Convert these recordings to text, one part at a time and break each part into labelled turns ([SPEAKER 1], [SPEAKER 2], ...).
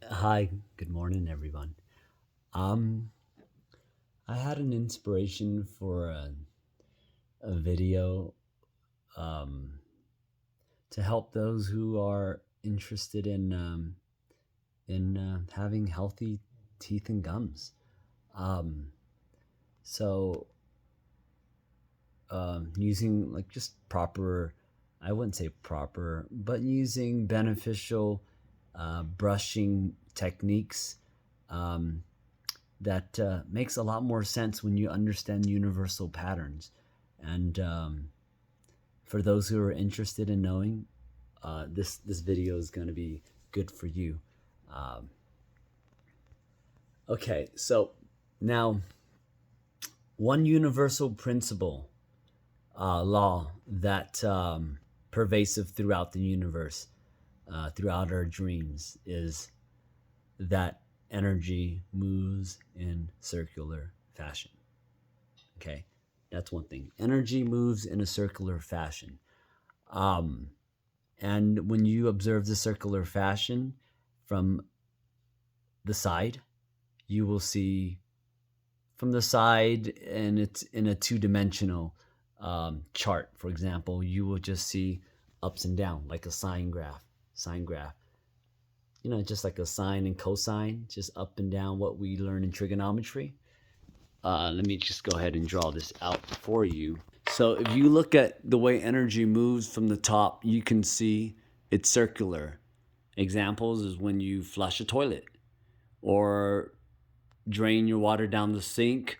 [SPEAKER 1] Hi, good morning, everyone. Um, I had an inspiration for a video um, to help those who are interested in having healthy teeth and gums. Um, so using like just proper, I wouldn't say proper, but using beneficial brushing techniques. Um, that makes a lot more sense when you understand universal patterns. And for those who are interested in knowing, this video is going to be good for you. Um, okay, so now one universal principle, law that pervasive throughout the universe, throughout our dreams, is that energy moves in circular fashion. Okay, that's one thing. Energy moves in a circular fashion. Um, and when you observe the circular fashion from the side, you will see from the side, and it's in a two-dimensional chart. For example, you will just see ups and down like a sine graph. Sine graph. Just like a sine and cosine, just up and down. What we learn in trigonometry. Let me just go ahead and draw this out for you. So if you look at the way energy moves from the top, you can see it's circular. Examples is when you flush a toilet or drain your water down the sink.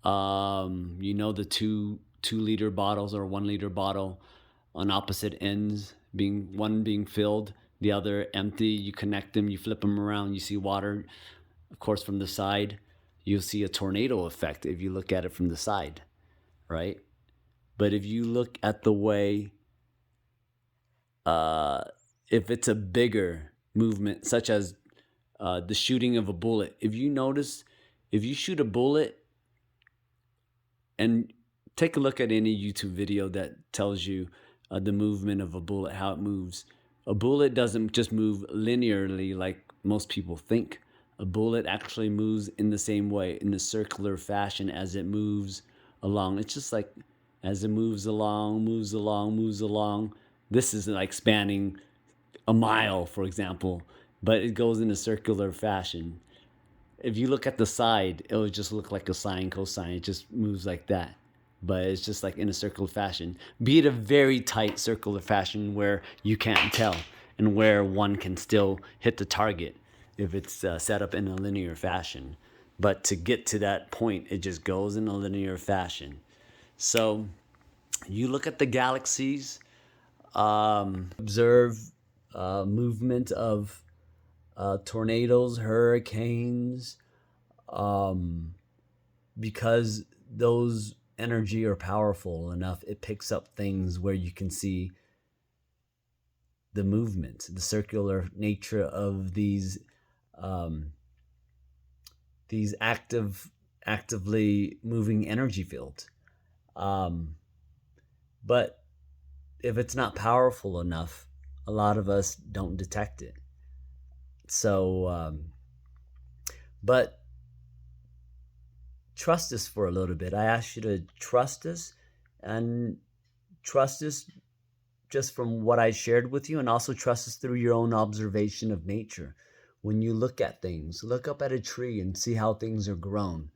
[SPEAKER 1] The two liter bottles or 1 liter bottle on opposite ends, being one being filled, the other empty. You connect them, you flip them around, you see water. Of course, from the side, you'll see a tornado effect if you look at it from the side, right? But if you look at the way, uh, if it's a bigger movement, such as the shooting of a bullet, if you notice, if you shoot a bullet and take a look at any YouTube video that tells you the movement of a bullet, how it moves. A bullet doesn't just move linearly like most people think. A bullet actually moves in the same way, in a circular fashion as it moves along. It's just like as it moves along, moves along, moves along. This is like spanning a mile, for example, but it goes in a circular fashion. If you look at the side, it would just look like a sine cosine. It just moves like that. But it's just like in a circular fashion. Be it a very tight circular fashion where you can't tell and where one can still hit the target if it's set up in a linear fashion. But to get to that point, it just goes in a linear fashion. So you look at the galaxies, observe movement of tornadoes, hurricanes, um, because those energy are powerful enough. It picks up things where you can see the movement, the circular nature of um, these actively moving energy fields. Um, but if it's not powerful enough, a lot of us don't detect it. So, but trust us for a little bit. I ask you to trust us and trust us just from what I shared with you, and also trust us through your own observation of nature. When you look at things, look up at a tree and see how things are grown.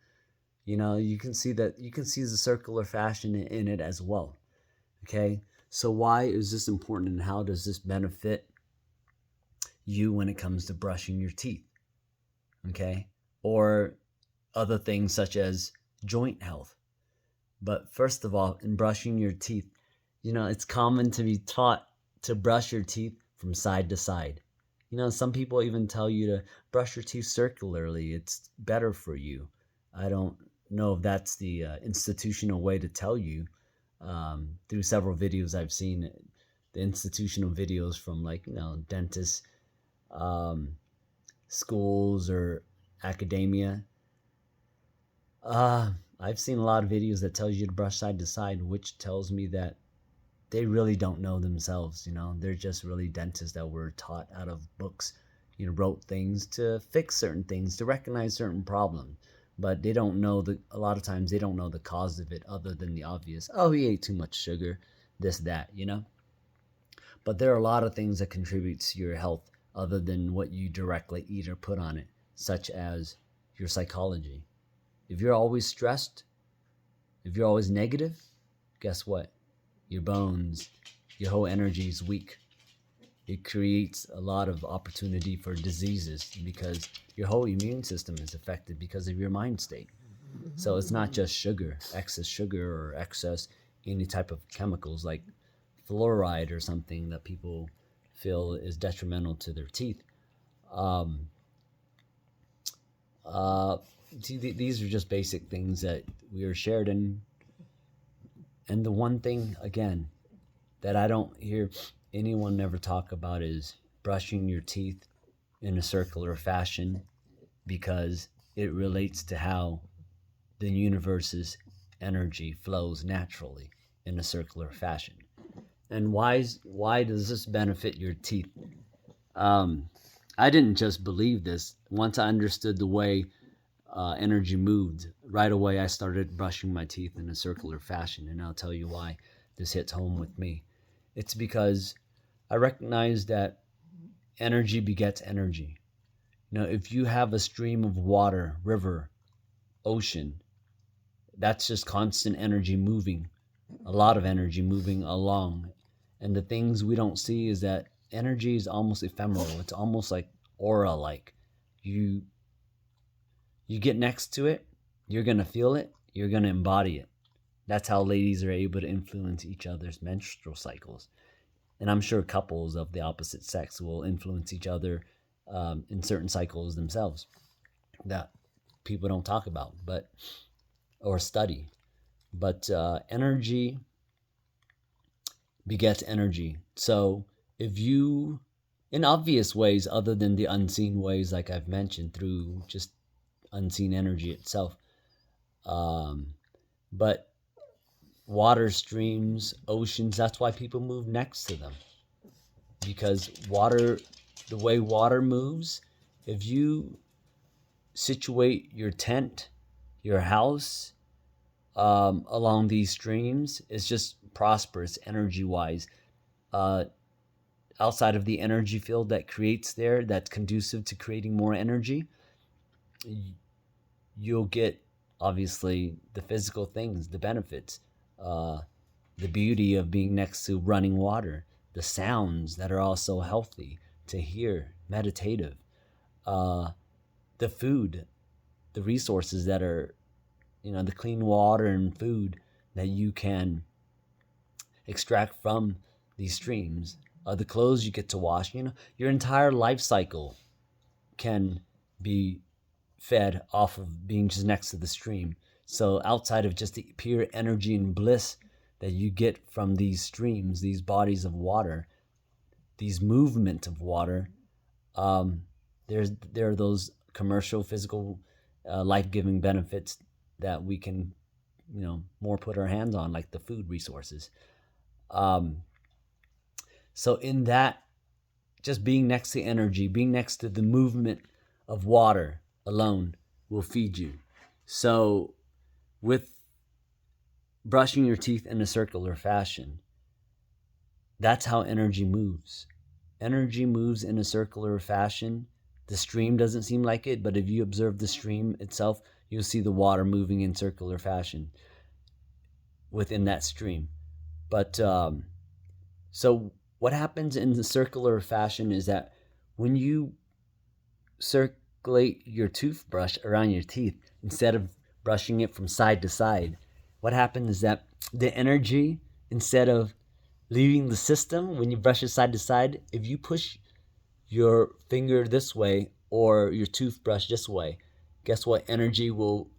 [SPEAKER 1] You can see that you can see the circular fashion in it as well. Okay. So why is this important and how does this benefit you when it comes to brushing your teeth? Okay. Or other things such as joint health. But first of all, in brushing your teeth, it's common to be taught to brush your teeth from side to side. Some people even tell you to brush your teeth circularly. It's better for you. I don't know if that's the institutional way to tell you. Through several videos I've seen, the institutional videos from like, dentists, um, schools, or academia. I've seen a lot of videos that tells you to brush side to side, which tells me that they really don't know themselves. They're just really dentists that were taught out of books, wrote things to fix certain things, to recognize certain problems. But they don't know a lot of times they don't know the cause of it other than the obvious. Oh, he ate too much sugar, this, that. But there are a lot of things that contribute to your health other than what you directly eat or put on it, such as your psychology. If you're always stressed, if you're always negative, guess what? Your bones, your whole energy is weak. It creates a lot of opportunity for diseases because your whole immune system is affected because of your mind state. So it's not just sugar, excess sugar or excess any type of chemicals like fluoride or something that people feel is detrimental to their teeth. Um, these are just basic things that we are shared, and the one thing again that I don't hear anyone ever talk about is brushing your teeth in a circular fashion, because it relates to how the universe's energy flows naturally in a circular fashion. And why does this benefit your teeth? I didn't just believe this. Once I understood the way energy moved, right away I started brushing my teeth in a circular fashion, and I'll tell you why this hits home with me. It's because I recognize that energy begets energy. If you have a stream of water, river, ocean, that's just constant energy moving, a lot of energy moving along. And the things we don't see is that energy is almost ephemeral. It's almost like aura like. You get next to it, you're going to feel it, you're going to embody it. That's how ladies are able to influence each other's menstrual cycles. And I'm sure couples of the opposite sex will influence each other in certain cycles themselves that people don't talk about or study. But energy begets energy. So if you, in obvious ways other than the unseen ways like I've mentioned, through just unseen energy itself, but water streams, oceans, that's why people move next to them, because the way water moves, if you situate your tent, your house along these streams, it's just prosperous energy wise. Outside of the energy field that creates there, that's conducive to creating more energy, you'll get obviously the physical things, the benefits, the beauty of being next to running water, the sounds that are also healthy to hear, meditative, the food, the resources that are, the clean water and food that you can extract from these streams, the clothes you get to wash, your entire life cycle can be fed off of being just next to the stream. So outside of just the pure energy and bliss that you get from these streams, these bodies of water, these movement of water, there are those commercial, physical, life-giving benefits that we can, more put our hands on, like the food resources. So in that, just being next to energy, being next to the movement of water alone will feed you. So with brushing your teeth in a circular fashion, that's how energy moves. Energy moves in a circular fashion. The stream doesn't seem like it, but if you observe the stream itself, you'll see the water moving in circular fashion within that stream. But so what happens in the circular fashion is that when you circulate your toothbrush around your teeth instead of brushing it from side to side, what happens is that the energy, instead of leaving the system when you brush it side to side, if you push your finger this way or your toothbrush this way, guess what? Energy will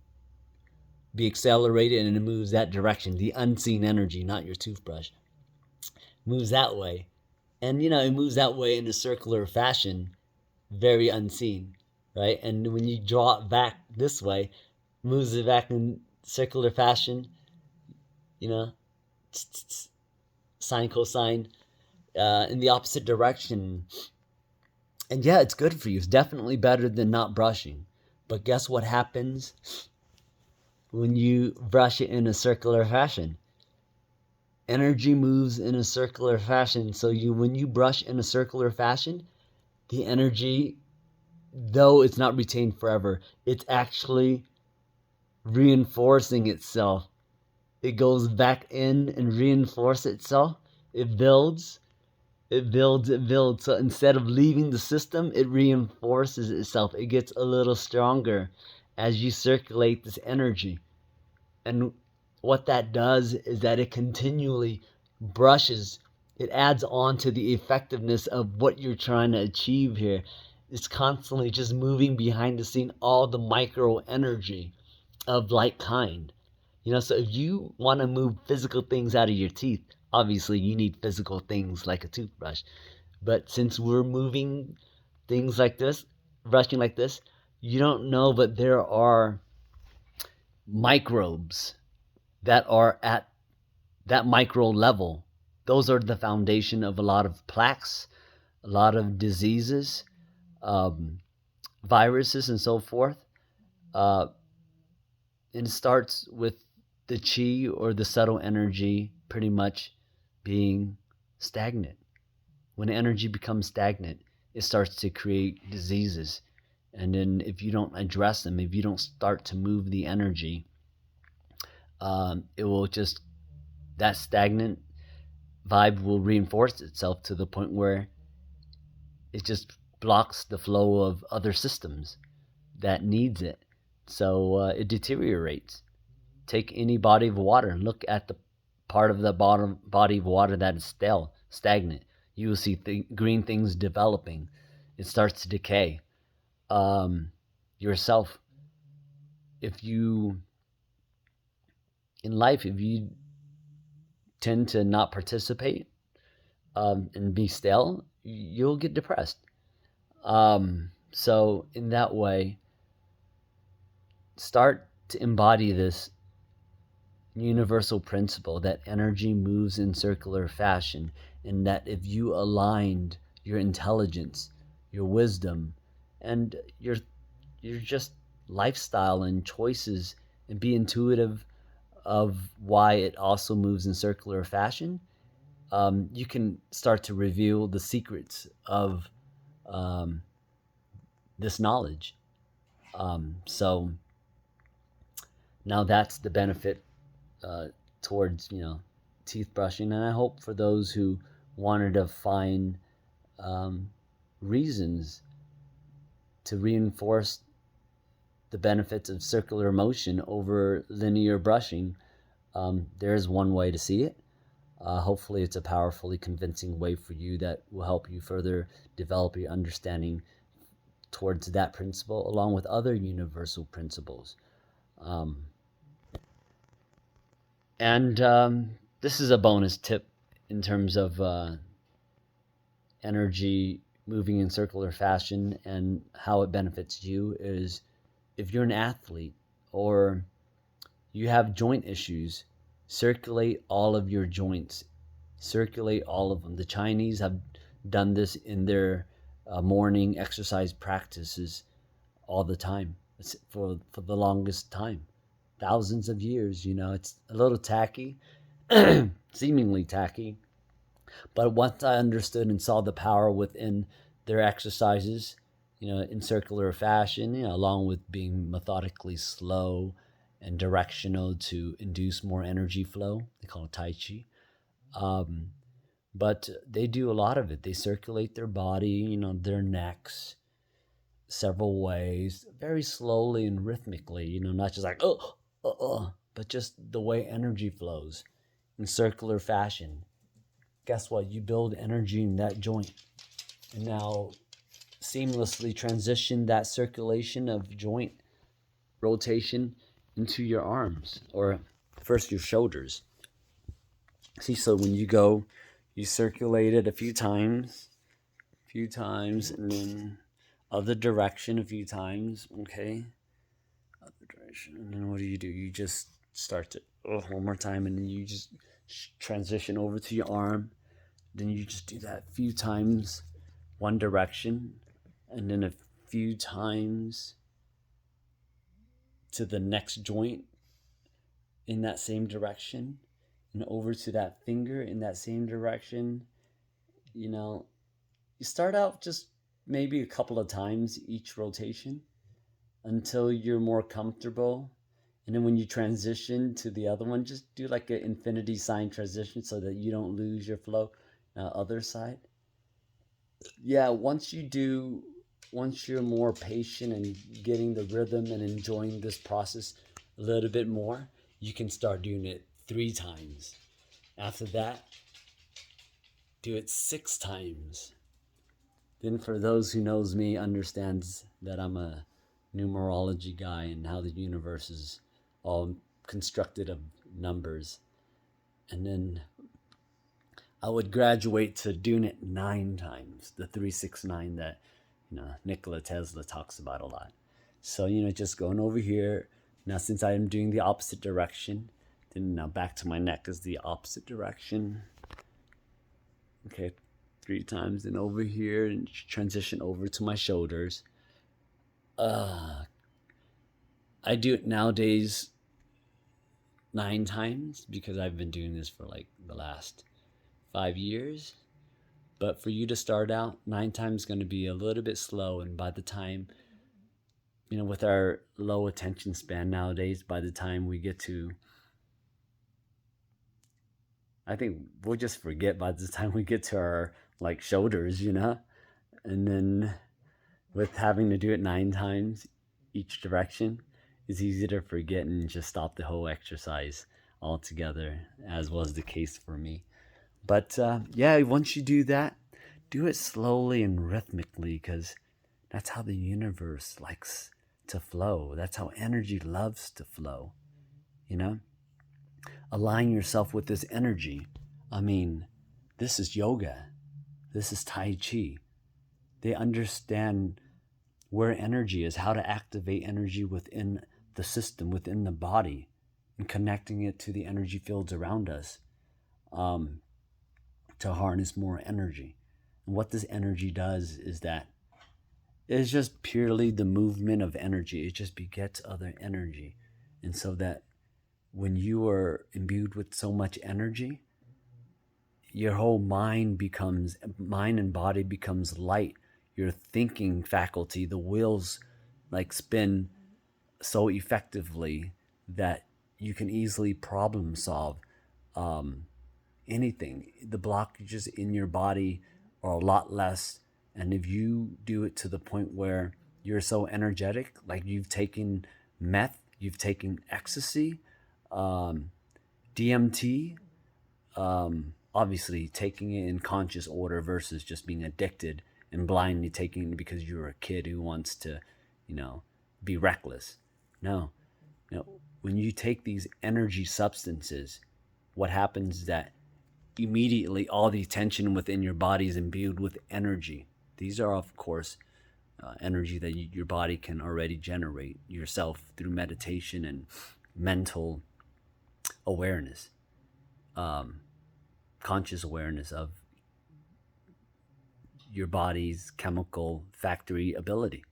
[SPEAKER 1] be accelerated and it moves that direction. The unseen energy, not your toothbrush, moves that way. And it moves that way in a circular fashion, very unseen, right? And when you draw it back this way, moves it back in circular fashion, sine, cosine, in the opposite direction. And yeah, it's good for you. It's definitely better than not brushing. But guess what happens when you brush it in a circular fashion? Energy moves in a circular fashion. So when you brush in a circular fashion, the energy, though it's not retained forever, it's actually reinforcing itself. It goes back in and reinforces itself. It builds, it builds, it builds. So instead of leaving the system, it reinforces itself. It gets a little stronger as you circulate this energy. And what that does is that it continually brushes, it adds on to the effectiveness of what you're trying to achieve here. It's constantly just moving behind the scene all the micro energy of like kind. So if you want to move physical things out of your teeth, obviously you need physical things like a toothbrush. But since we're moving things like this, brushing like this, you don't know, but there are microbes that are at that micro level. Those are the foundation of a lot of plaques, a lot of diseases, um, viruses, and so forth. Uh, and it starts with the chi or the subtle energy pretty much being stagnant. When energy becomes stagnant, it starts to create diseases. And then if you don't address them, if you don't start to move the energy, it will just, that stagnant vibe will reinforce itself to the point where it just blocks the flow of other systems that needs it. So it deteriorates. Take any body of water and look at the part of the bottom body of water that is stale, stagnant. You will see green things developing. It starts to decay. Yourself, if you, in life, if you tend to not participate and be stale, you'll get depressed. So in that way, start to embody this universal principle that energy moves in circular fashion, and that if you aligned your intelligence, your wisdom, and your just lifestyle and choices, and be intuitive of why it also moves in circular fashion, you can start to reveal the secrets of um, this knowledge. So now that's the benefit uh, towards teeth brushing, and I hope for those who wanted to find um, reasons to reinforce the benefits of circular motion over linear brushing, there's one way to see it. Hopefully it's a powerfully convincing way for you that will help you further develop your understanding towards that principle, along with other universal principles. Um, and this is a bonus tip in terms of energy moving in circular fashion and how it benefits you is, if you're an athlete or you have joint issues, circulate all of your joints. Circulate all of them. The Chinese have done this in their morning exercise practices all the time. It's for the longest time, thousands of years. It's a little tacky, seemingly tacky, but once I understood and saw the power within their exercises, in circular fashion, along with being methodically slow and directional to induce more energy flow, they call it Tai Chi. Um, but they do a lot of it. They circulate their body, their necks, several ways, very slowly and rhythmically, not just like, but just the way energy flows in circular fashion. Guess what? You build energy in that joint, and now seamlessly transition that circulation of joint rotation into your arms, or first your shoulders. See, so when you go, you circulate it a few times, and then other direction a few times, okay? Other direction, and then what do? You just start to, one more time, and then you just transition over to your arm. Then you just do that a few times, one direction, and then a few times to the next joint in that same direction, and over to that finger in that same direction. You know, you start out just maybe a couple of times each rotation until you're more comfortable. And then when you transition to the other one, just do like an infinity sign transition so that you don't lose your flow. Other side. Yeah, once you're more patient and getting the rhythm and enjoying this process a little bit more, you can start doing it 3 times. After that, do it 6 times. Then for those who knows me understands that I'm a numerology guy and how the universe is all constructed of numbers. And then I would graduate to doing it 9 times, the 369 that Nikola Tesla talks about a lot. So just going over here. Now since I am doing the opposite direction, then now back to my neck is the opposite direction. Okay, 3 times, and over here and transition over to my shoulders. I do it nowadays 9 times because I've been doing this for like the last 5 years. But for you to start out, 9 times is going to be a little bit slow. And by the time, with our low attention span nowadays, by the time we get to, I think we'll just forget by the time we get to our like shoulders, and then with having to do it 9 times each direction, it's easy to forget and just stop the whole exercise altogether, as was the case for me. But yeah, once you do that, do it slowly and rhythmically, because that's how the universe likes to flow. That's how energy loves to flow. Align yourself with this energy. I mean, this is yoga. This is Tai Chi. They understand where energy is, how to activate energy within the system, within the body, and connecting it to the energy fields around us to harness more energy. And what this energy does is that it's just purely the movement of energy. It just begets other energy. And so that when you are imbued with so much energy, your whole mind and body becomes light. Your thinking faculty, the wheels like spin so effectively that you can easily problem solve anything. The blockages in your body are a lot less. And if you do it to the point where you're so energetic, like you've taken meth, you've taken ecstasy, DMT, obviously taking it in conscious order versus just being addicted and blindly taking it because you're a kid who wants to, be reckless. No. When you take these energy substances, what happens is that immediately all the tension within your body is imbued with energy. These are, of course, energy that your body can already generate yourself through meditation and mental awareness, conscious awareness of your body's chemical factory ability.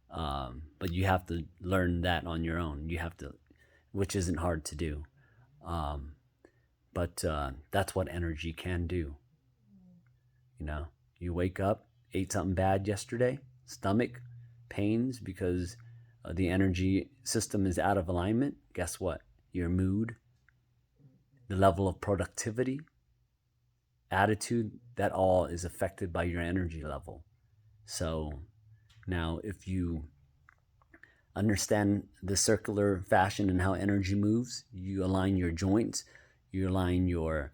[SPEAKER 1] But you have to learn that on your own. You have to, which isn't hard to do. But that's what energy can do. You wake up, ate something bad yesterday, stomach pains because the energy system is out of alignment. Guess what? Your mood, the level of productivity, attitude, that all is affected by your energy level. So now if you understand the circular fashion and how energy moves, you align your joints, you align your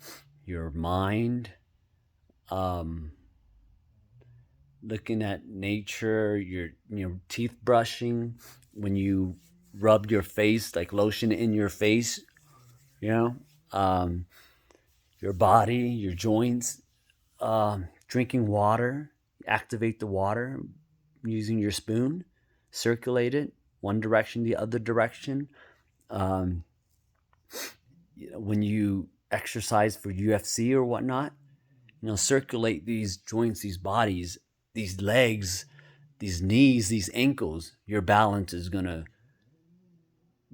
[SPEAKER 1] mind, looking at nature, your teeth brushing, when you rub your face, like lotion in your face, your body, your joints, drinking water, activate the water using your spoon, circulate it one direction, the other direction. When you exercise for UFC or whatnot, circulate these joints, these bodies, these legs, these knees, these ankles, your balance is going to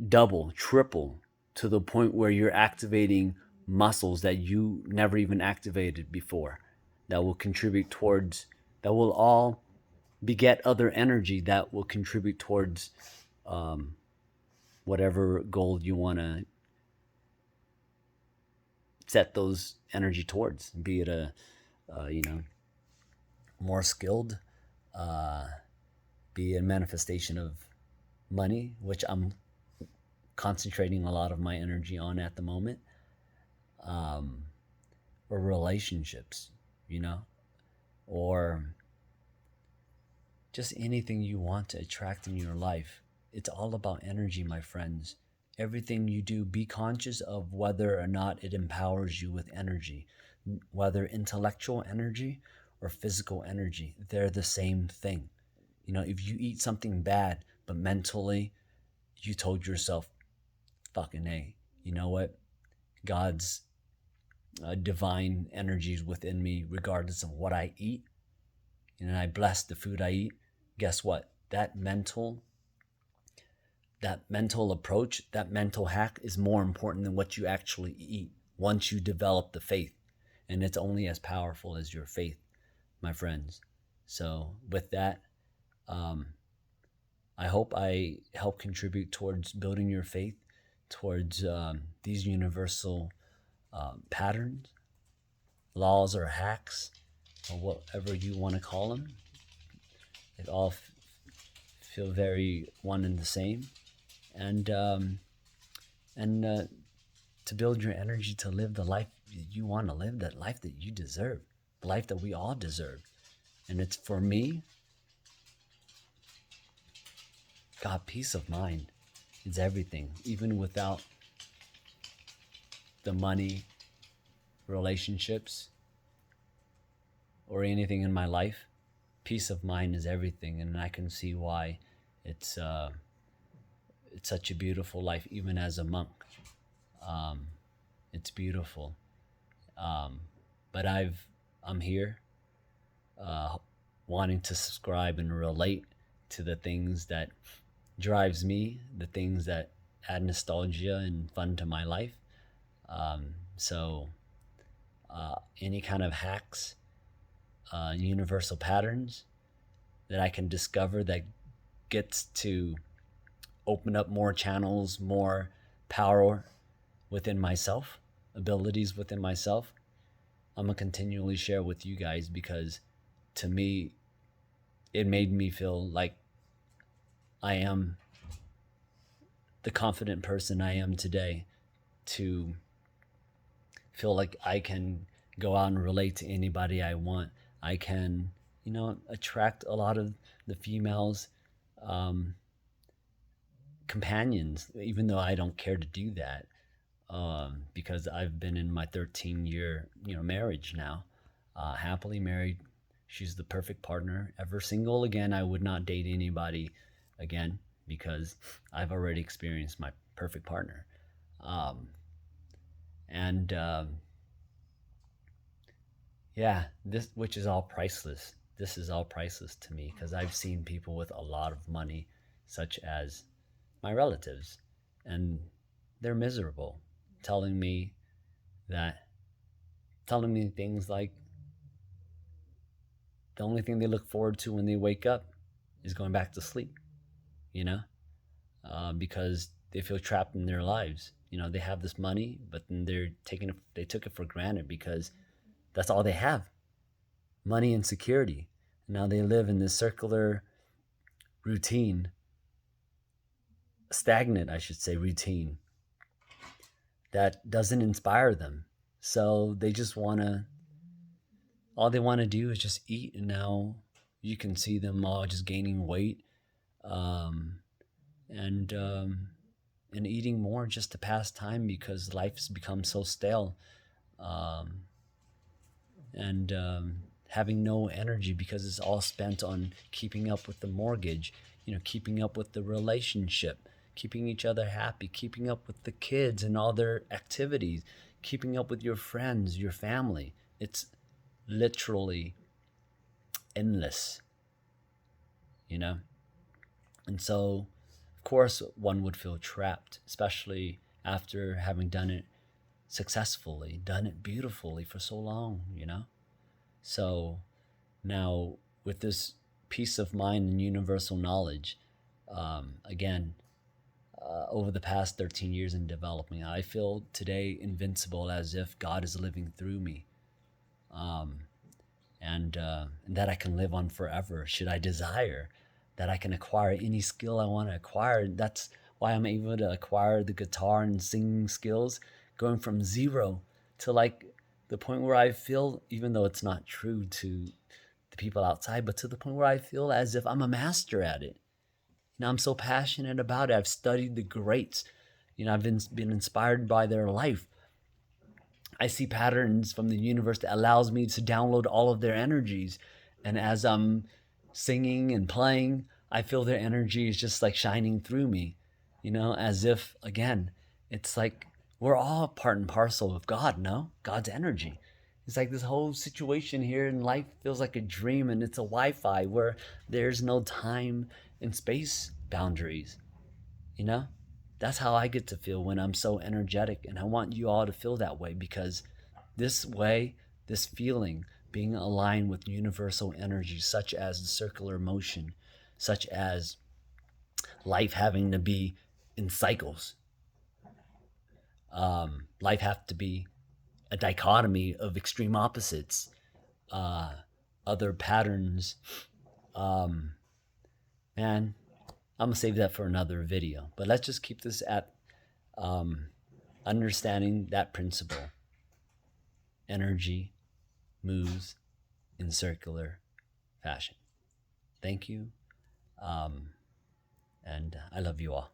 [SPEAKER 1] double, triple to the point where you're activating muscles that you never even activated before that will contribute towards, that will all beget other energy that will contribute towards whatever goal you want to set those energy towards, be it a, more skilled, be a manifestation of money, which I'm concentrating a lot of my energy on at the moment, or relationships, or just anything you want to attract in your life. It's all about energy, my friends. Everything you do, be conscious of whether or not it empowers you with energy, whether intellectual energy or physical energy. They're the same thing. If you eat something bad, but mentally you told yourself, fucking A, you know what? God's divine energies within me, regardless of what I eat, and I bless the food I eat. Guess what? That mental approach, that mental hack is more important than what you actually eat once you develop the faith. And it's only as powerful as your faith, my friends. So with that, I hope I help contribute towards building your faith, towards these universal patterns, laws, or hacks, or whatever you want to call them. They all feel very one and the same. And to build your energy to live the life you want to live, that life that you deserve, the life that we all deserve. And it's, for me, God, peace of mind is everything. Even without the money, relationships, or anything in my life, peace of mind is everything. And I can see why it's such a beautiful life, even as a monk. It's beautiful. But I'm here wanting to subscribe and relate to the things that drives me, the things that add nostalgia and fun to my life. So any kind of hacks, universal patterns that I can discover that gets to open up more channels, more power within myself, abilities within myself, I'm going to continually share with you guys, because to me, it made me feel like I am the confident person I am today, to feel like I can go out and relate to anybody I want. I can, attract a lot of the females, companions, even though I don't care to do that, because I've been in my 13-year, marriage now, happily married. She's the perfect partner. Ever single again, I would not date anybody again, because I've already experienced my perfect partner. Yeah, this, which is all priceless. This is all priceless to me, because I've seen people with a lot of money, such as my relatives, and they're miserable, telling me things like the only thing they look forward to when they wake up is going back to sleep, because they feel trapped in their lives. They have this money, but then they took it for granted, because that's all they have, money and security. Now they live in this circular routine, stagnant, I should say, routine that doesn't inspire them. So they just all they want to do is just eat. And now you can see them all just gaining weight, and eating more just to pass time, because life's become so stale, and having no energy, because it's all spent on keeping up with the mortgage, keeping up with the relationship, keeping each other happy, keeping up with the kids and all their activities, keeping up with your friends, your family. It's literally endless. you know? And so, of course, one would feel trapped, especially after having done it successfully, done it beautifully for so long, you know? So now, with this peace of mind and universal knowledge, again, over the past 13 years in developing, I feel today invincible as if God is living through me. And that I can live on forever should I desire, that I can acquire any skill I want to acquire. That's why I'm able to acquire the guitar and singing skills, going from zero to like the point where I feel, even though it's not true to the people outside, but to the point where I feel as if I'm a master at it. You know, I'm so passionate about it. I've studied the greats. You know, I've been inspired by their life. I see patterns from the universe that allows me to download all of their energies. And as I'm singing and playing, I feel their energy is just like shining through me, you know, as if, again, it's like we're all part and parcel of God, no? God's energy. It's like this whole situation here in life feels like a dream, and it's a Wi Fi where there's no time and space boundaries, you know? That's how I get to feel when I'm so energetic. And I want you all to feel that way, because this way, this feeling, being aligned with universal energy, such as the circular motion, such as life having to be in cycles, life have to be a dichotomy of extreme opposites, other patterns. Um, and I'm gonna save that for another video. But let's just keep this at um, understanding that principle. Energy moves in circular fashion. Thank you. And I love you all.